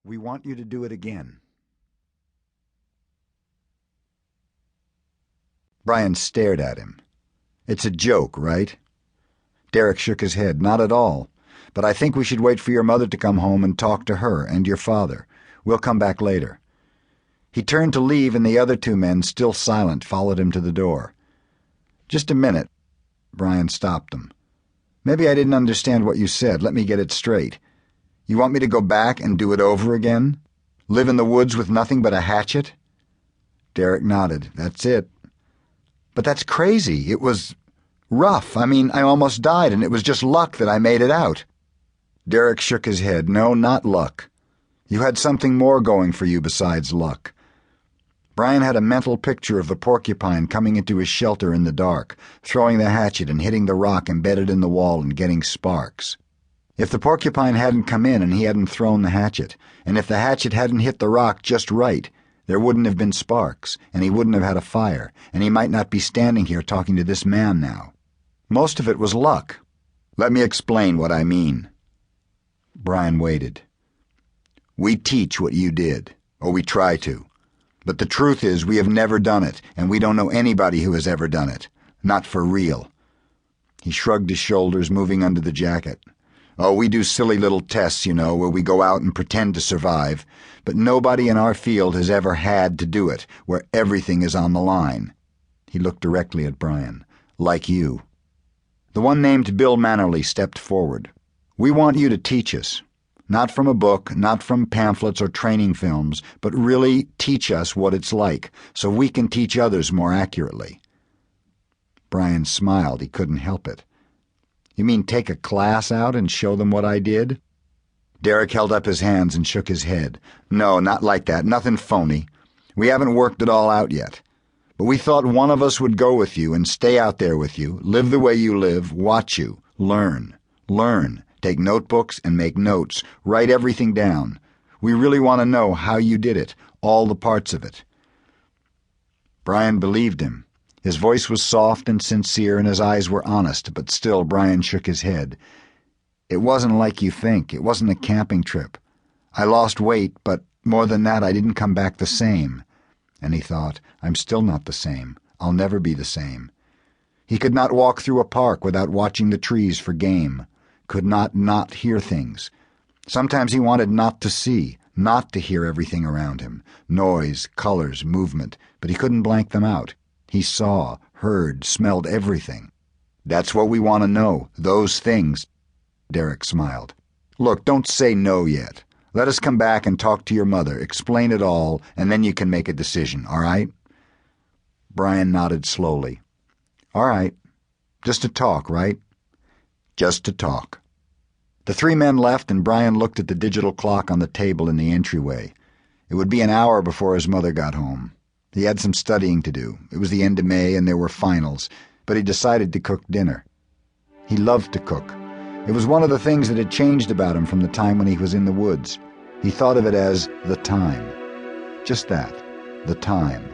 We want you to do it again. Brian stared at him. It's a joke, right? Derek shook his head. Not at all. But I think we should wait for your mother to come home and talk to her and your father. We'll come back later. He turned to leave, and the other two men, still silent, followed him to the door. Just a minute. Brian stopped them. Maybe I didn't understand what you said. Let me get it straight. You want me to go back and do it over again? Live in the woods with nothing but a hatchet? Derek nodded. That's it. But that's crazy. It was rough. I mean, I almost died, and it was just luck that I made it out. Derek shook his head. No, not luck. You had something more going for you besides luck. Brian had a mental picture of the porcupine coming into his shelter in the dark, throwing the hatchet and hitting the rock embedded in the wall and getting sparks. If the porcupine hadn't come in and he hadn't thrown the hatchet, and if the hatchet hadn't hit the rock just right, there wouldn't have been sparks, and he wouldn't have had a fire, and he might not be standing here talking to this man now. Most of it was luck. Let me explain what I mean. Brian waited. We teach what you did, or we try to. But the truth is we have never done it, and we don't know anybody who has ever done it. Not for real. He shrugged his shoulders, moving under the jacket. Oh, we do silly little tests, you know, where we go out and pretend to survive, but nobody in our field has ever had to do it, where everything is on the line. He looked directly at Brian. Like you. The one named Bill Mannerly stepped forward. We want you to teach us. Not from a book, not from pamphlets or training films, but really teach us what it's like, so we can teach others more accurately. Brian smiled. He couldn't help it. You mean take a class out and show them what I did? Derek held up his hands and shook his head. No, not like that. Nothing phony. We haven't worked it all out yet. But we thought one of us would go with you and stay out there with you, live the way you live, watch you, learn. Take notebooks and make notes. Write everything down. We really want to know how you did it, all the parts of it. Brian believed him. His voice was soft and sincere, and his eyes were honest, but still Brian shook his head. It wasn't like you think. It wasn't a camping trip. I lost weight, but more than that, I didn't come back the same. And he thought, I'm still not the same. I'll never be the same. He could not walk through a park without watching the trees for game. Could not hear things. Sometimes he wanted not to see, not to hear everything around him. Noise, colors, movement, but he couldn't blank them out. He saw, heard, smelled everything. That's what we want to know, those things. Derek smiled. Look, don't say no yet. Let us come back and talk to your mother, explain it all, and then you can make a decision, all right? Brian nodded slowly. All right. Just to talk, right? Just to talk. The three men left, and Brian looked at the digital clock on the table in the entryway. It would be an hour before his mother got home. He had some studying to do. It was the end of May, and there were finals, but he decided to cook dinner. He loved to cook. It was one of the things that had changed about him from the time when he was in the woods. He thought of it as the time. Just that, the time.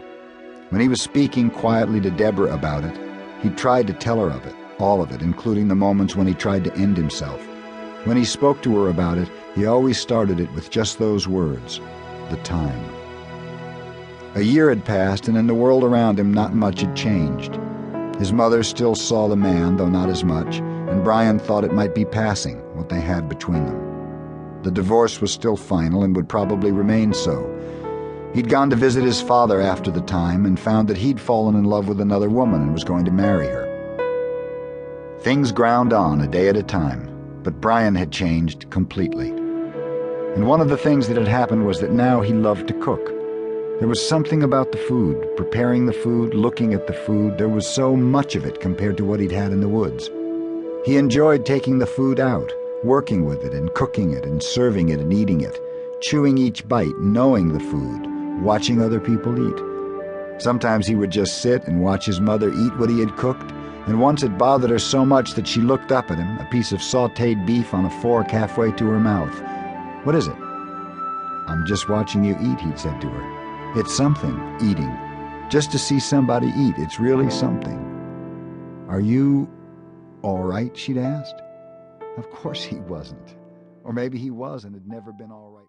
When he was speaking quietly to Deborah about it, he tried to tell her of it, all of it, including the moments when he tried to end himself. When he spoke to her about it, he always started it with just those words, the time. A year had passed, and in the world around him not much had changed. His mother still saw the man, though not as much, and Brian thought it might be passing, what they had between them. The divorce was still final and would probably remain so. He'd gone to visit his father after the time and found that he'd fallen in love with another woman and was going to marry her. Things ground on a day at a time, but Brian had changed completely. And one of the things that had happened was that now he loved to cook. There was something about the food, preparing the food, looking at the food. There was so much of it compared to what he'd had in the woods. He enjoyed taking the food out, working with it and cooking it and serving it and eating it, chewing each bite, knowing the food, watching other people eat. Sometimes he would just sit and watch his mother eat what he had cooked, and once it bothered her so much that she looked up at him, a piece of sautéed beef on a fork halfway to her mouth. What is it? I'm just watching you eat, he'd said to her. It's something, eating. Just to see somebody eat, it's really something. Are you all right, she'd asked. Of course he wasn't. Or maybe he was and had never been all right.